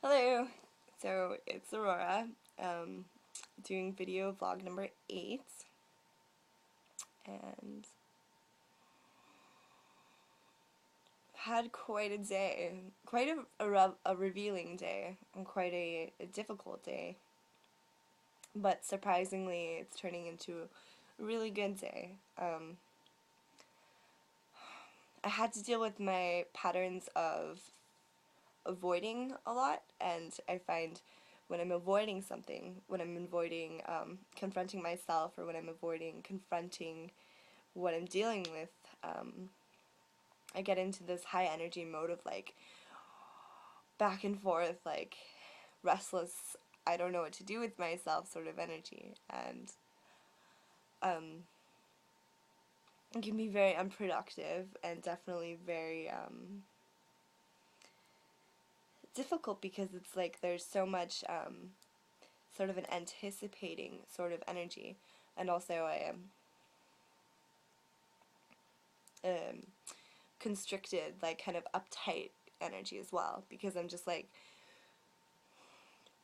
Hello! So it's Aurora, um, doing video vlog number 8, and had quite a day, quite a revealing day, and quite a difficult day, but surprisingly it's turning into a really good day. I had to deal with my patterns of avoiding a lot, and I find when I'm avoiding something, when I'm avoiding confronting myself, or when I'm avoiding confronting what I'm dealing with, I get into this high energy mode of like back and forth, like restless, I don't know what to do with myself sort of energy, and it can be very unproductive and definitely very difficult because it's like there's so much sort of an anticipating sort of energy, and also I am constricted, like kind of uptight energy as well, because I'm just like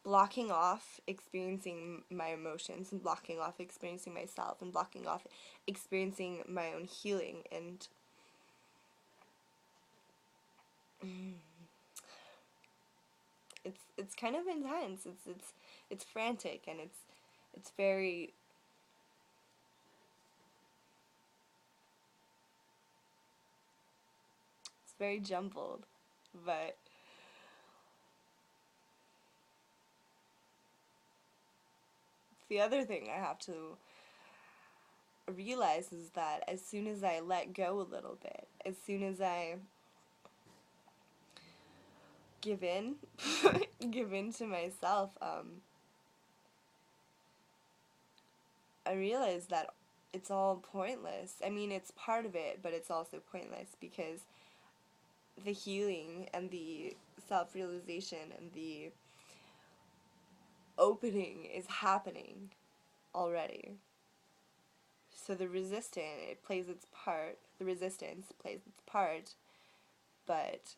blocking off experiencing my emotions and blocking off experiencing myself and blocking off experiencing my own healing, and it's kind of intense. It's frantic, and it's very it's very jumbled, but the other thing I have to realize is that as soon as I let go a little bit, as soon as I give in, give in to myself, I realize that it's all pointless. I mean, it's part of it, but it's also pointless because the healing and the self-realization and the opening is happening already. So the resistance plays its part, but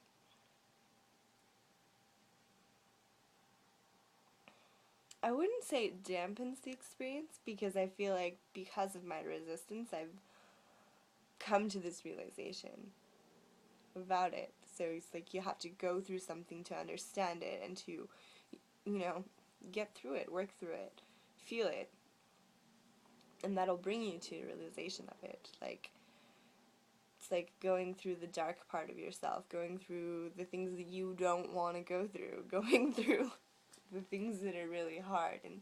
I wouldn't say it dampens the experience, because I feel like because of my resistance, I've come to this realization about it. So it's like you have to go through something to understand it and to, you know, get through it, work through it, feel it, and that'll bring you to a realization of it. Like, it's like going through the dark part of yourself, going through the things that you don't want to go through, going through the things that are really hard, and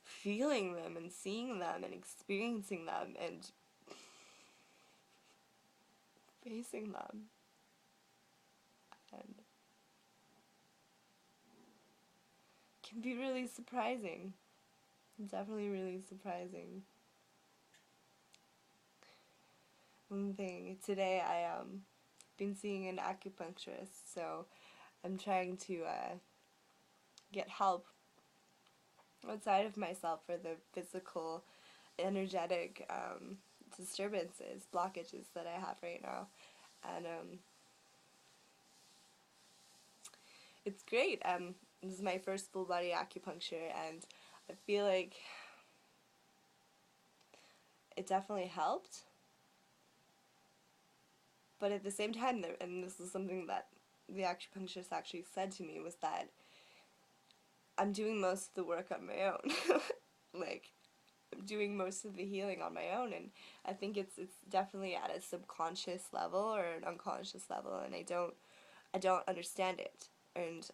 feeling them and seeing them and experiencing them and facing them. And it can be really surprising. Definitely really surprising. One thing, today I been seeing an acupuncturist, so I'm trying to get help outside of myself for the physical, energetic disturbances, blockages that I have right now. And it's great. This is my first full body acupuncture, and I feel like it definitely helped. But at the same time, and this is something that the acupuncturist actually said to me, was that I'm doing most of the work on my own. Like, I'm doing most of the healing on my own, and I think it's definitely at a subconscious level or an unconscious level, and I don't understand it, and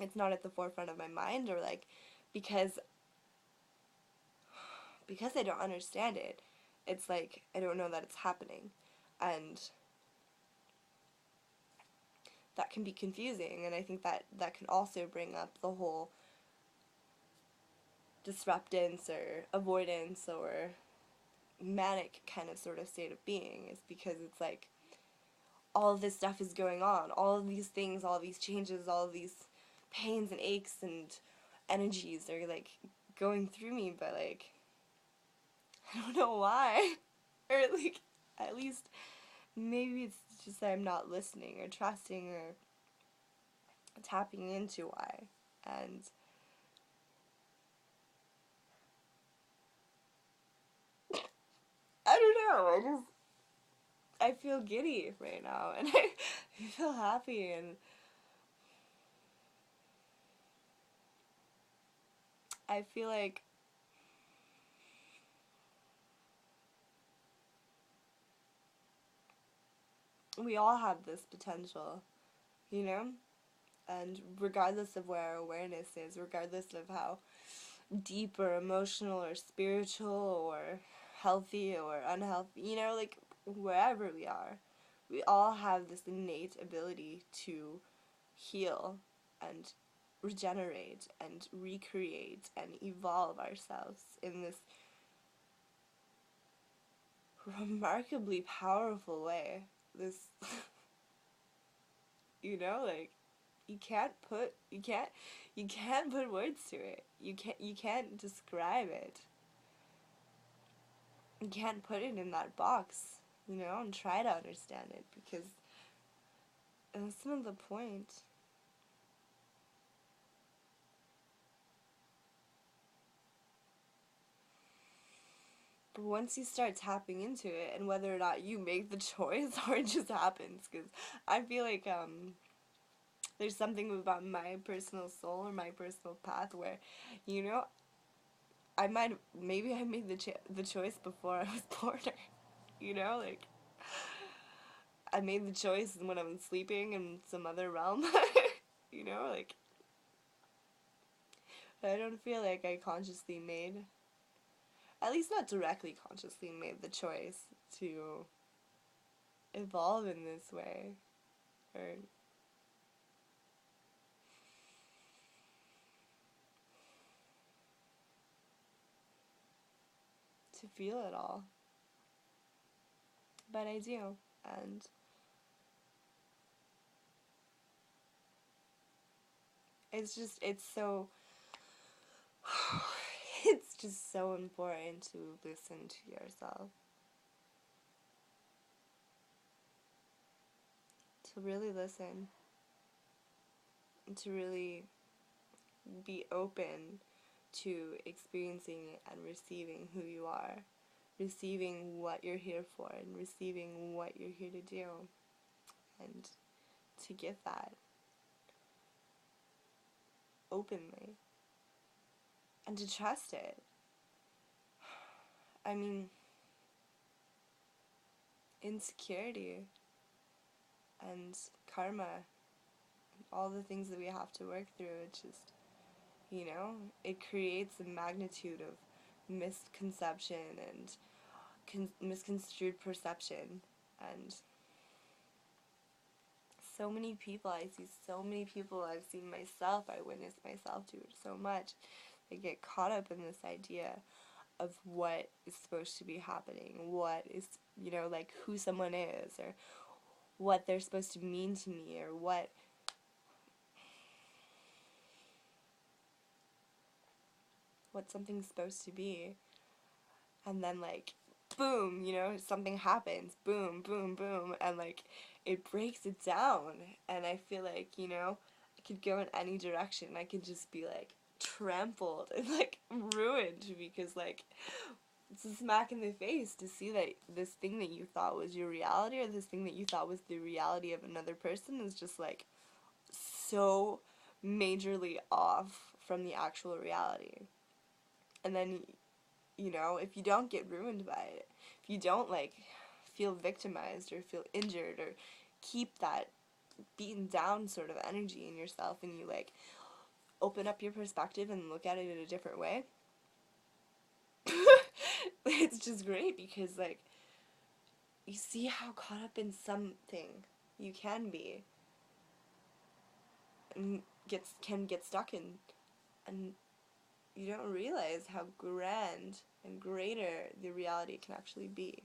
it's not at the forefront of my mind, or like because I don't understand it, it's like I don't know that it's happening, and that can be confusing, and I think that can also bring up the whole disruptance or avoidance or manic kind of sort of state of being, is because it's like all of this stuff is going on, all of these things, all of these changes, all of these pains and aches and energies are like going through me, but like I don't know why. Or like, at least maybe it's just that I'm not listening or trusting or tapping into why. And I don't know, I feel giddy right now, and I feel happy, and I feel like we all have this potential, you know? And regardless of where our awareness is, regardless of how deep or emotional or spiritual or healthy or unhealthy, you know, like wherever we all have this innate ability to heal and regenerate and recreate and evolve ourselves in this remarkably powerful way. This, you know, like you can't put words to it. You can't describe it. You can't put it in that box, you know, and try to understand it, because that's not the point. But once you start tapping into it, and whether or not you make the choice or it just happens, because I feel like there's something about my personal soul or my personal path where, you know, maybe I made the choice before I was born, or, you know, like I made the choice when I was sleeping in some other realm, you know, like I don't feel like I consciously made, at least not directly consciously made the choice to evolve in this way, or to feel it all. But I do, and it's so, it's just so important to listen to yourself, to really listen, and to really be open to experiencing and receiving who you are, receiving what you're here for, and receiving what you're here to do, and to give that openly, and to trust it. I mean, insecurity and karma, all the things that we have to work through, it just, you know, it creates a magnitude of misconception and misconstrued perception. And so many people, I see so many people, I've seen myself, I witnessed myself do it so much. They get caught up in this idea of what is supposed to be happening, what is, you know, like who someone is, or what they're supposed to mean to me, or what something's supposed to be. And then, like, boom, you know, something happens, boom, boom, boom, and like it breaks it down. And I feel like, you know, I could go in any direction. I could just be like trampled and like ruined, because like it's a smack in the face to see that this thing that you thought was your reality, or this thing that you thought was the reality of another person, is just like so majorly off from the actual reality. And then, you know, if you don't get ruined by it, if you don't like feel victimized or feel injured or keep that beaten down sort of energy in yourself, and you like open up your perspective and look at it in a different way, it's just great, because like you see how caught up in something you can be, and can get stuck in, and you don't realize how grand and greater the reality can actually be.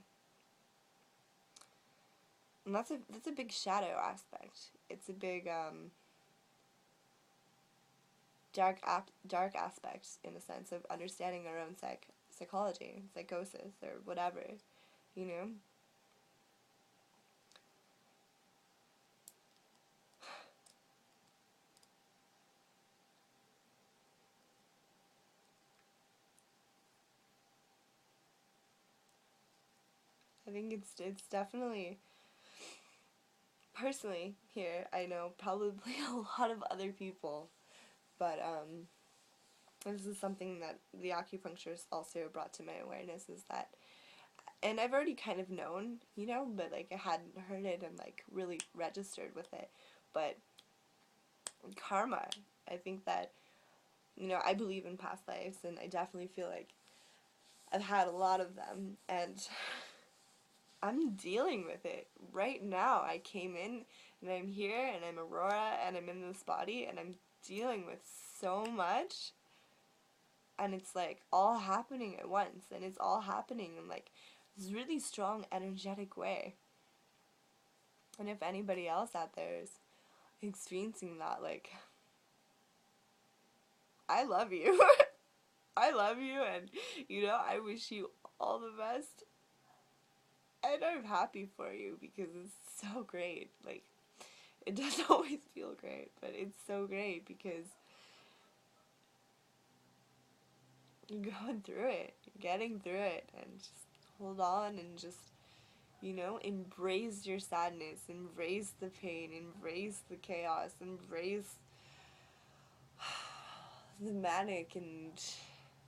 And that's a big shadow aspect. It's a big dark aspect, in the sense of understanding our own psychology, psychosis, or whatever, you know. I think it's definitely, personally here, I know probably a lot of other people, but this is something that the acupuncturist also brought to my awareness, is that, and I've already kind of known, you know, but like I hadn't heard it and like really registered with it, but karma, I think that, you know, I believe in past lives, and I definitely feel like I've had a lot of them, and I'm dealing with it right now. I came in and I'm here and I'm Aurora and I'm in this body and I'm dealing with so much, and it's like all happening at once, and it's all happening in like this really strong energetic way. And if anybody else out there is experiencing that, like, I love you. I love you, and you know, I wish you all the best. And I'm happy for you because it's so great. Like, it doesn't always feel great, but it's so great because you're going through it, you're getting through it, and just hold on and just, you know, embrace your sadness, embrace the pain, embrace the chaos, embrace the manic and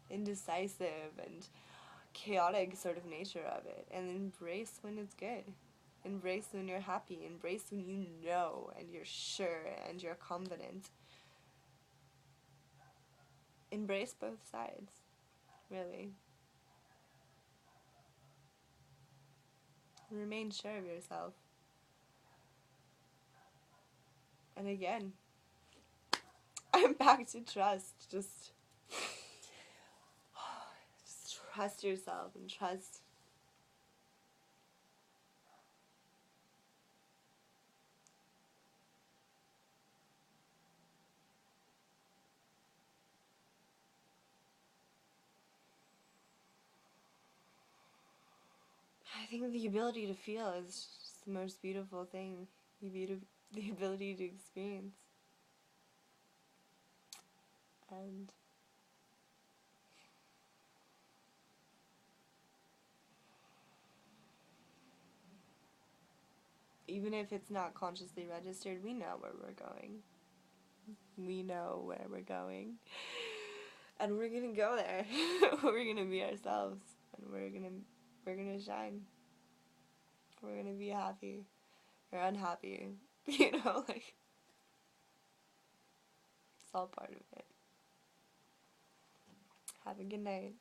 indecisive and chaotic sort of nature of it, and embrace when it's good. Embrace when you're happy. Embrace when you know and you're sure and you're confident. Embrace both sides, really. Remain sure of yourself. And again, I'm back to trust. Just trust yourself and trust. I think the ability to feel is just the most beautiful thing. The ability to experience. And even if it's not consciously registered, we know where we're going. We know where we're going. And we're gonna go there. We're gonna be ourselves. And we're gonna shine. We're gonna be happy. Or unhappy. You know, like, it's all part of it. Have a good night.